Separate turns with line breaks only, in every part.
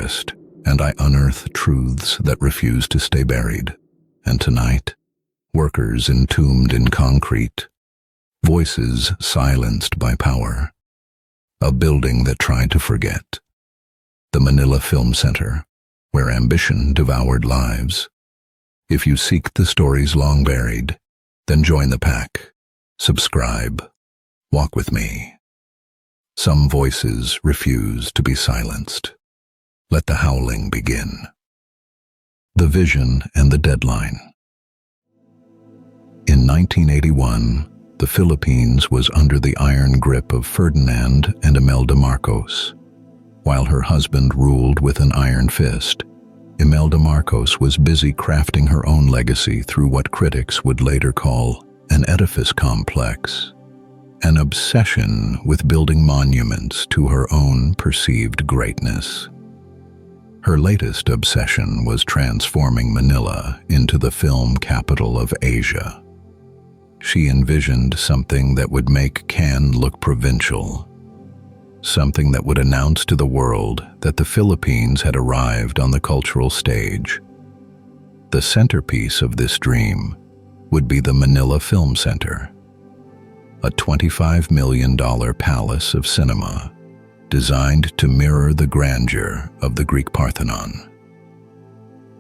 Howlerist, and I unearth truths that refuse to stay buried. And tonight, workers entombed in concrete, voices silenced by power, a building that tried to forget, the Manila Film Centre, where ambition devoured lives. If you seek the stories long buried, then join the pack, subscribe, walk with me. Some voices refuse to be silenced. Let the howling begin. The vision and the deadline. In 1981, the Philippines was under the iron grip of Ferdinand and Imelda Marcos. While her husband ruled with an iron fist, Imelda Marcos was busy crafting her own legacy through what critics would later call an edifice complex, an obsession with building monuments to her own perceived greatness. Her latest obsession was transforming Manila into the film capital of Asia. She envisioned something that would make Cannes look provincial, something that would announce to the world that the Philippines had arrived on the cultural stage. The centerpiece of this dream would be the Manila Film Centre, a $25 million palace of cinema designed to mirror the grandeur of the Greek Parthenon.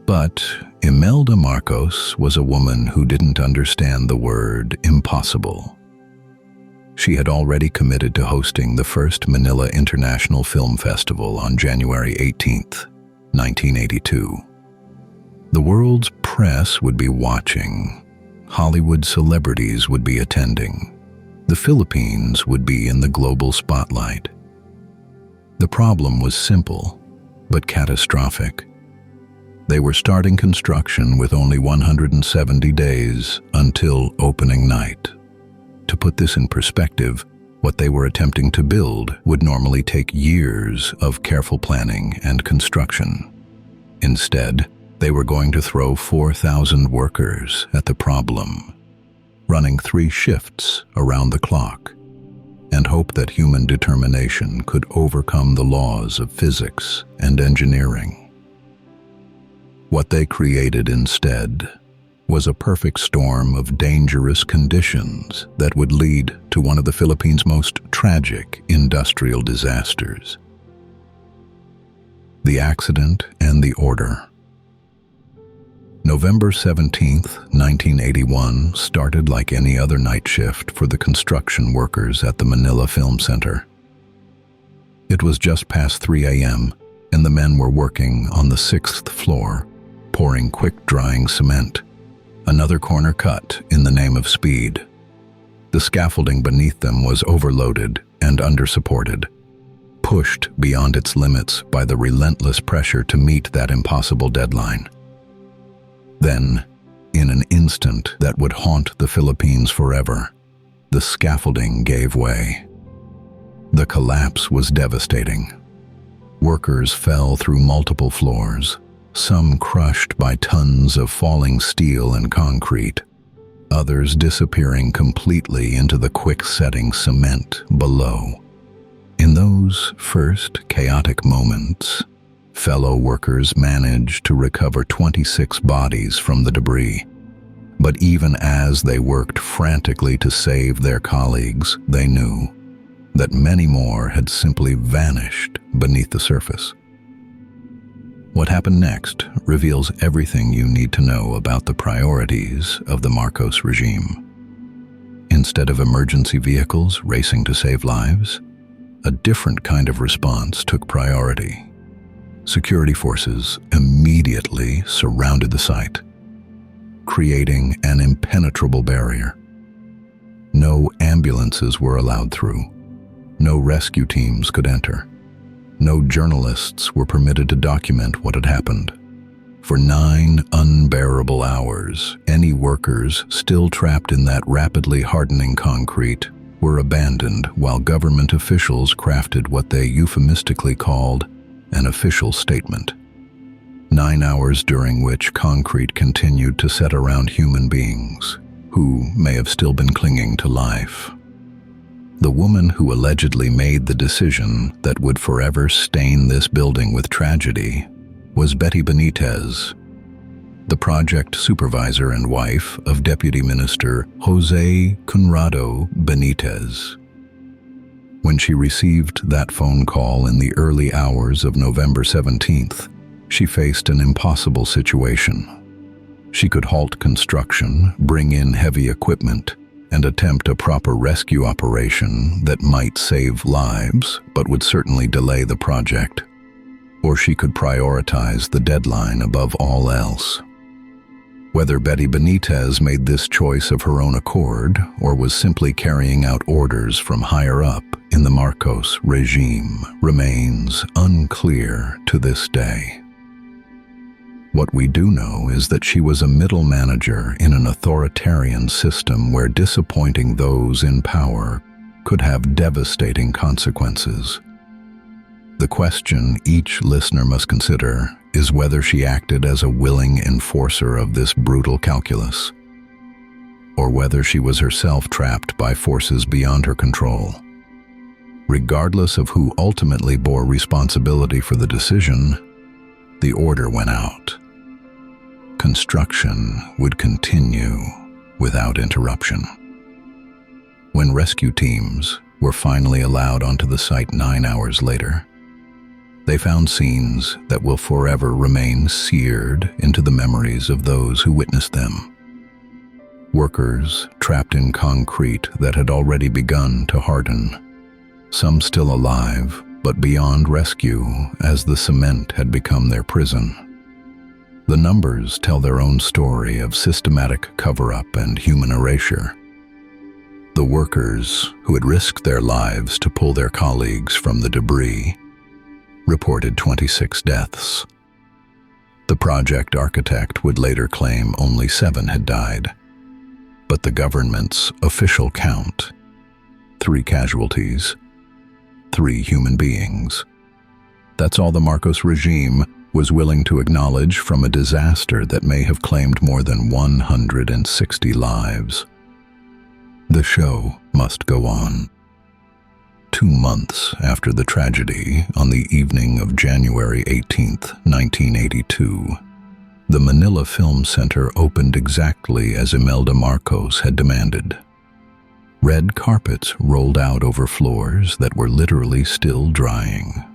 But Imelda Marcos was a woman who didn't understand the word impossible. She had already committed to hosting the first Manila International Film Festival on January 18, 1982. The world's press would be watching. Hollywood celebrities would be attending. The Philippines would be in the global spotlight. The problem was simple, but catastrophic. They were starting construction with only 170 days until opening night. To put this in perspective, what they were attempting to build would normally take years of careful planning and construction. Instead, they were going to throw 4,000 workers at the problem, running 3 shifts around the clock, and hope that human determination could overcome the laws of physics and engineering. What they created instead was a perfect storm of dangerous conditions that would lead to one of the Philippines' most tragic industrial disasters. The accident and the order. November 17, 1981 started like any other night shift for the construction workers at the Manila Film Centre. It was just past 3 a.m. and the men were working on the 6th floor, pouring quick-drying cement, another corner cut in the name of speed. The scaffolding beneath them was overloaded and undersupported, pushed beyond its limits by the relentless pressure to meet that impossible deadline. Then, in an instant that would haunt the Philippines forever, the scaffolding gave way. The collapse was devastating. Workers fell through multiple floors, some crushed by tons of falling steel and concrete, others disappearing completely into the quick-setting cement below. In those first chaotic moments, fellow workers managed to recover 26 bodies from the debris. But even as they worked frantically to save their colleagues, they knew that many more had simply vanished beneath the surface. What happened next reveals everything you need to know about the priorities of the Marcos regime. Instead of emergency vehicles racing to save lives, a different kind of response took priority. Security forces immediately surrounded the site, creating an impenetrable barrier. No ambulances were allowed through. No rescue teams could enter. No journalists were permitted to document what had happened. For 9 unbearable hours, any workers still trapped in that rapidly hardening concrete were abandoned while government officials crafted what they euphemistically called an official statement. 9 hours during which concrete continued to set around human beings who may have still been clinging to life. The woman who allegedly made the decision that would forever stain this building with tragedy was Betty Benitez, the project supervisor and wife of Deputy Minister Jose Conrado Benitez. When she received that phone call in the early hours of November 17th, she faced an impossible situation. She could halt construction, bring in heavy equipment, and attempt a proper rescue operation that might save lives but would certainly delay the project. Or she could prioritize the deadline above all else. Whether Betty Benitez made this choice of her own accord or was simply carrying out orders from higher up in the Marcos regime remains unclear to this day. What we do know is that she was a middle manager in an authoritarian system where disappointing those in power could have devastating consequences. The question each listener must consider is whether she acted as a willing enforcer of this brutal calculus, or whether she was herself trapped by forces beyond her control. Regardless of who ultimately bore responsibility for the decision, the order went out. Construction would continue without interruption. When rescue teams were finally allowed onto the site 9 hours later, they found scenes that will forever remain seared into the memories of those who witnessed them. Workers trapped in concrete that had already begun to harden, some still alive but beyond rescue as the cement had become their prison. The numbers tell their own story of systematic cover-up and human erasure. The workers who had risked their lives to pull their colleagues from the debris reported 26 deaths. The project architect would later claim only 7 had died, but the government's official count: 3 casualties, 3 human beings. That's all the Marcos regime was willing to acknowledge from a disaster that may have claimed more than 160 lives. The show must go on. 2 months after the tragedy, on the evening of January 18, 1982, the Manila Film Centre opened exactly as Imelda Marcos had demanded. Red carpets rolled out over floors that were literally still drying.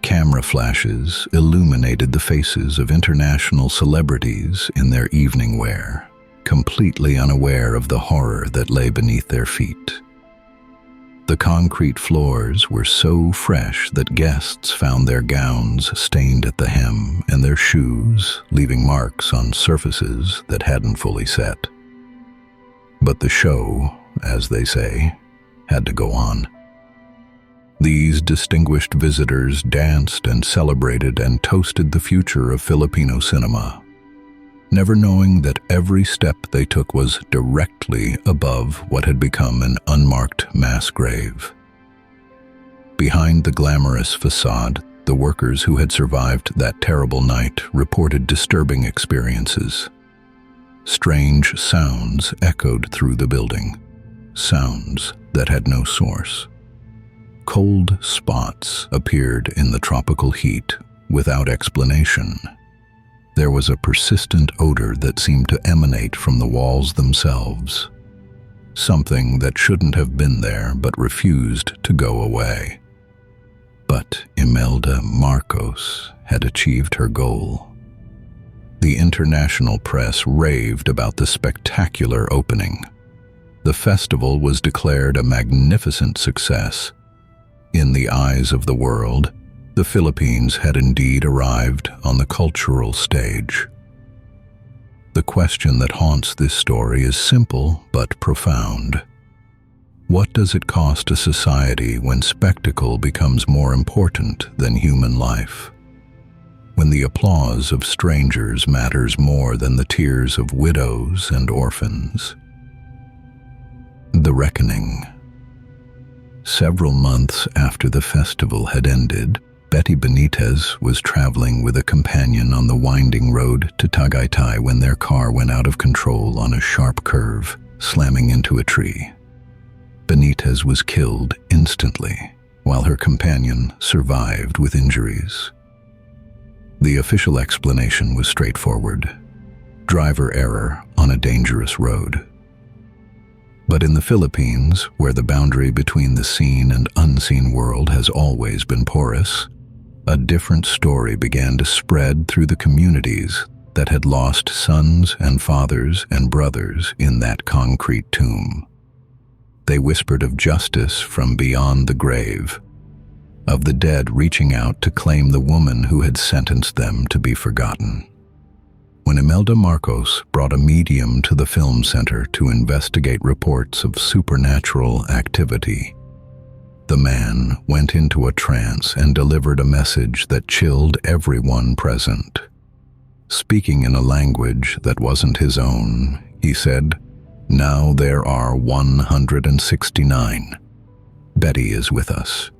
Camera flashes illuminated the faces of international celebrities in their evening wear, completely unaware of the horror that lay beneath their feet. The concrete floors were so fresh that guests found their gowns stained at the hem and their shoes leaving marks on surfaces that hadn't fully set. But the show, as they say, had to go on. These distinguished visitors danced and celebrated and toasted the future of Filipino cinema, never knowing that every step they took was directly above what had become an unmarked mass grave. Behind the glamorous facade, the workers who had survived that terrible night reported disturbing experiences. Strange sounds echoed through the building, sounds that had no source. Cold spots appeared in the tropical heat without explanation. There was a persistent odor that seemed to emanate from the walls themselves, something that shouldn't have been there but refused to go away. But Imelda Marcos had achieved her goal. The international press raved about the spectacular opening. The festival was declared a magnificent success. In the eyes of the world, the Philippines had indeed arrived on the cultural stage. The question that haunts this story is simple but profound. What does it cost a society when spectacle becomes more important than human life? When the applause of strangers matters more than the tears of widows and orphans? The Reckoning. Several months after the festival had ended, Betty Benitez was traveling with a companion on the winding road to Tagaytay when their car went out of control on a sharp curve, slamming into a tree. Benitez was killed instantly, while her companion survived with injuries. The official explanation was straightforward: driver error on a dangerous road. But in the Philippines, where the boundary between the seen and unseen world has always been porous, a different story began to spread through the communities that had lost sons and fathers and brothers in that concrete tomb. They whispered of justice from beyond the grave, of the dead reaching out to claim the woman who had sentenced them to be forgotten. When Imelda Marcos brought a medium to the film center to investigate reports of supernatural activity, the man went into a trance and delivered a message that chilled everyone present. Speaking in a language that wasn't his own, he said, "Now there are 169. Betty is with us."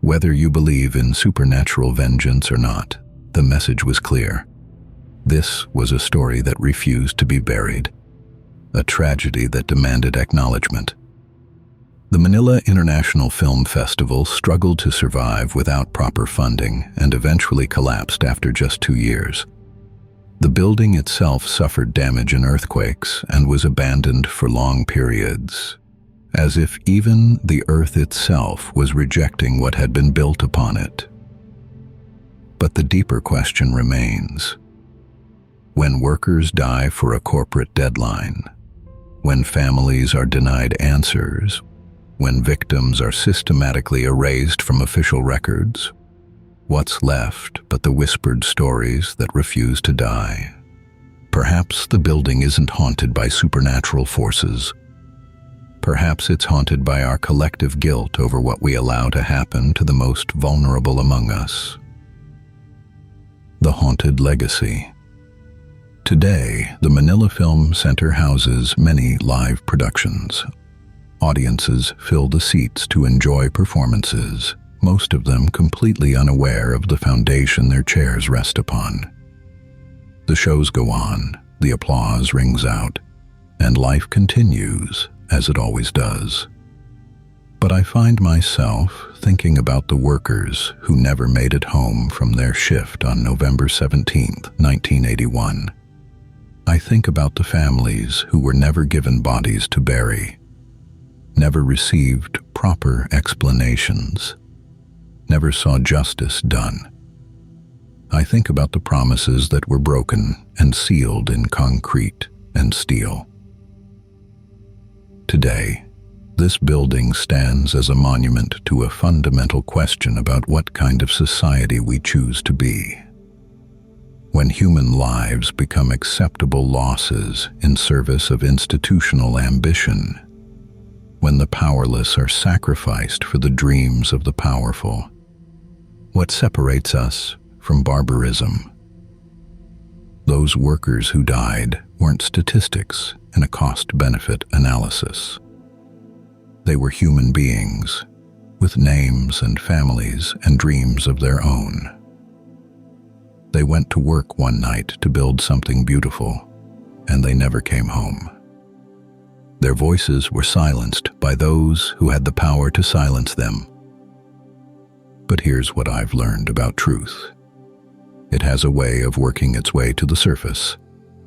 Whether you believe in supernatural vengeance or not, the message was clear. This was a story that refused to be buried, a tragedy that demanded acknowledgement. The Manila International Film Festival struggled to survive without proper funding and eventually collapsed after just 2 years. The building itself suffered damage in earthquakes and was abandoned for long periods, as if even the earth itself was rejecting what had been built upon it. But the deeper question remains: when workers die for a corporate deadline, when families are denied answers, when victims are systematically erased from official records, what's left but the whispered stories that refuse to die? Perhaps the building isn't haunted by supernatural forces. Perhaps it's haunted by our collective guilt over what we allow to happen to the most vulnerable among us. The Haunted Legacy. Today, the Manila Film Centre houses many live productions. Audiences fill the seats to enjoy performances, most of them completely unaware of the foundation their chairs rest upon. The shows go on, the applause rings out, and life continues, as it always does. But I find myself thinking about the workers who never made it home from their shift on November 17th, 1981. I think about the families who were never given bodies to bury, never received proper explanations, never saw justice done. I think about the promises that were broken and sealed in concrete and steel. Today, this building stands as a monument to a fundamental question about what kind of society we choose to be. When human lives become acceptable losses in service of institutional ambition, when the powerless are sacrificed for the dreams of the powerful, what separates us from barbarism? Those workers who died weren't statistics in a cost-benefit analysis. They were human beings with names and families and dreams of their own. They went to work one night to build something beautiful, and they never came home. Their voices were silenced by those who had the power to silence them. But here's what I've learned about truth. It has a way of working its way to the surface,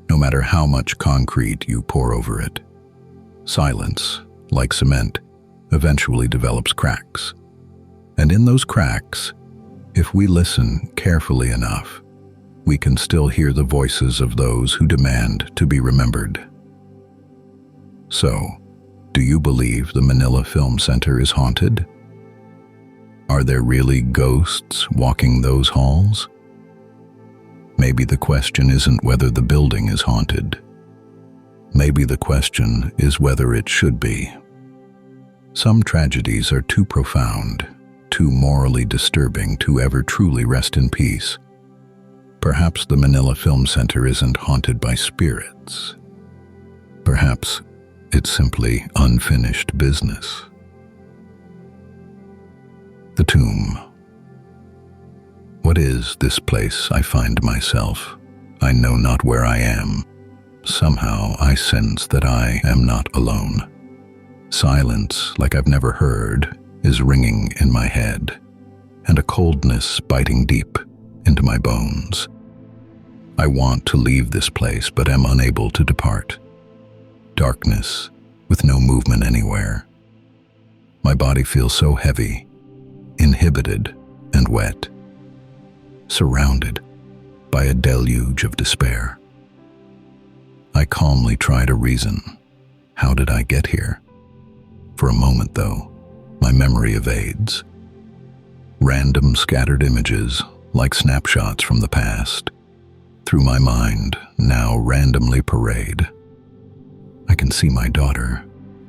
no matter how much concrete you pour over it. Silence, like cement, eventually develops cracks. And in those cracks, if we listen carefully enough, we can still hear the voices of those who demand to be remembered. So, do you believe the Manila Film Centre is haunted? Are there really ghosts walking those halls? Maybe the question isn't whether the building is haunted. Maybe the question is whether it should be. Some tragedies are too profound, too morally disturbing to ever truly rest in peace. Perhaps the Manila Film Centre isn't haunted by spirits. Perhaps it's simply unfinished business. The tomb. What is this place I find myself? I know not where I am. Somehow I sense that I am not alone. Silence, like I've never heard, is ringing in my head, and a coldness biting deep into my bones. I want to leave this place, but am unable to depart. Darkness, with no movement anywhere. My body feels so heavy, inhibited and wet, surrounded by a deluge of despair. I calmly try to reason. How did I get here? For a moment, though, my memory evades. Random scattered images, like snapshots from the past, through my mind now randomly parade. I can see my daughter.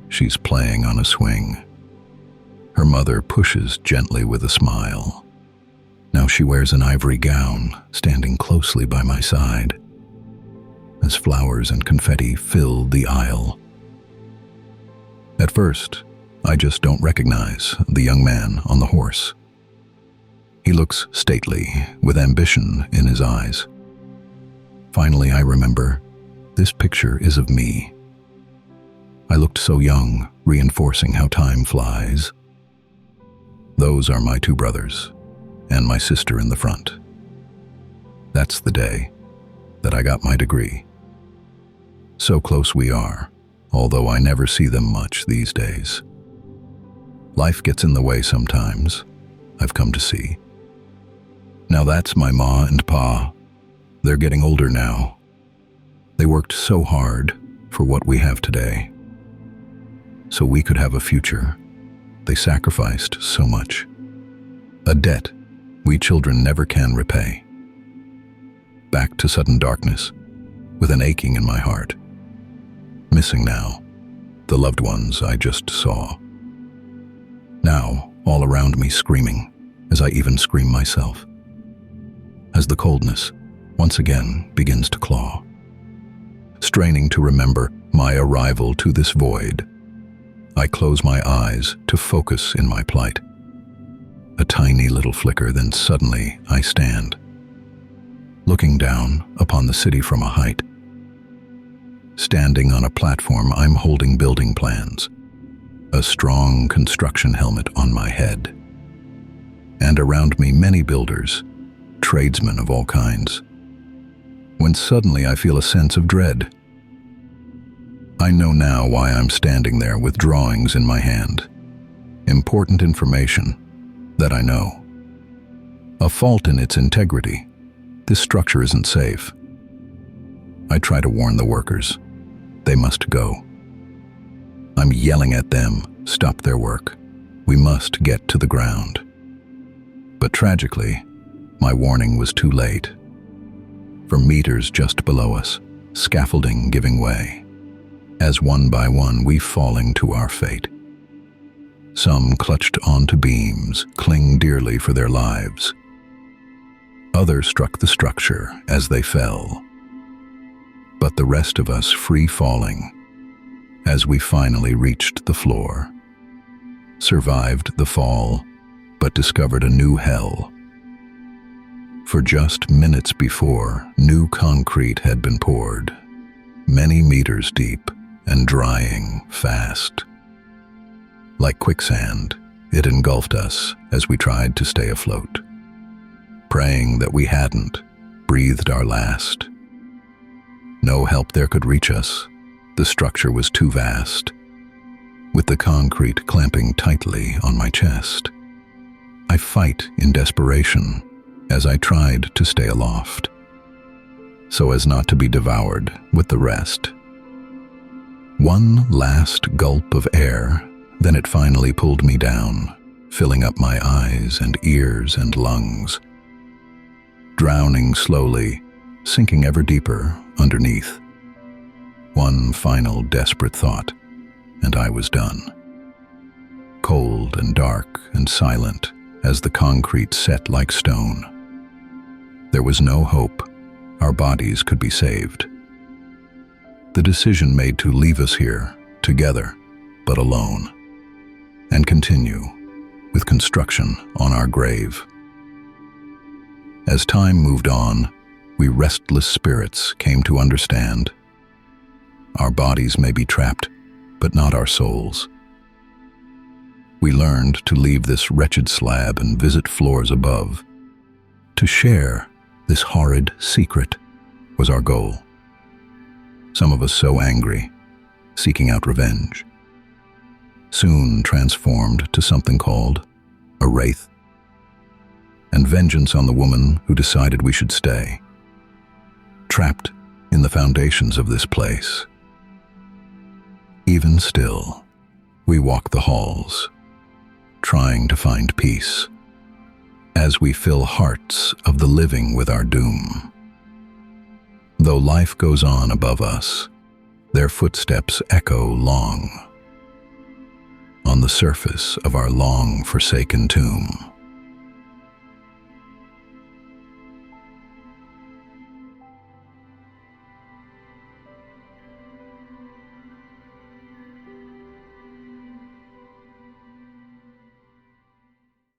She's playing on a swing. Her mother pushes gently with a smile. Now she wears an ivory gown, standing closely by my side, as flowers and confetti fill the aisle. At first, I just don't recognize the young man on the horse. He looks stately, with ambition in his eyes. Finally, I remember, this picture is of me. I looked so young, reinforcing how time flies. Those are my two brothers, and my sister in the front. That's the day that I got my degree. So close we are, although I never see them much these days. Life gets in the way sometimes, I've come to see. Now that's my ma and pa. They're getting older now. They worked so hard for what we have today, so we could have a future. They sacrificed so much. A debt we children never can repay. Back to sudden darkness, with an aching in my heart. Missing now, the loved ones I just saw. Now, all around me screaming, as I even scream myself. As the coldness, once again, begins to claw. Straining to remember my arrival to this void, I close my eyes to focus in my plight. A tiny little flicker, then suddenly I stand, looking down upon the city from a height. Standing on a platform, I'm holding building plans, a strong construction helmet on my head, and around me many builders, tradesmen of all kinds. When suddenly I feel a sense of dread. I know now why I'm standing there with drawings in my hand. Important information that I know. A fault in its integrity. This structure isn't safe. I try to warn the workers. They must go. I'm yelling at them, stop their work. We must get to the ground. But tragically, my warning was too late. For meters just below us, scaffolding giving way, as one by one we falling to our fate. Some clutched onto beams, cling dearly for their lives. Others struck the structure as they fell. But the rest of us free falling, as we finally reached the floor. Survived the fall, but discovered a new hell. For just minutes before, new concrete had been poured, many meters deep and drying fast. Like quicksand, it engulfed us as we tried to stay afloat. Praying that we hadn't breathed our last. No help there could reach us. The structure was too vast, with the concrete clamping tightly on my chest. I fight in desperation as I tried to stay aloft, so as not to be devoured with the rest. One last gulp of air, then it finally pulled me down, filling up my eyes and ears and lungs. Drowning slowly, sinking ever deeper underneath. One final desperate thought, and I was done. Cold and dark and silent as the concrete set like stone. There was no hope our bodies could be saved. The decision made to leave us here, together, but alone, and continue with construction on our grave. As time moved on, we restless spirits came to understand. Our bodies may be trapped, but not our souls. We learned to leave this wretched slab and visit floors above. To share this horrid secret was our goal. Some of us so angry, seeking out revenge. Soon transformed to something called a wraith, and vengeance on the woman who decided we should stay, trapped in the foundations of this place. Even still, we walk the halls, trying to find peace, as we fill hearts of the living with our doom. Though life goes on above us, their footsteps echo long on the surface of our long-forsaken tomb.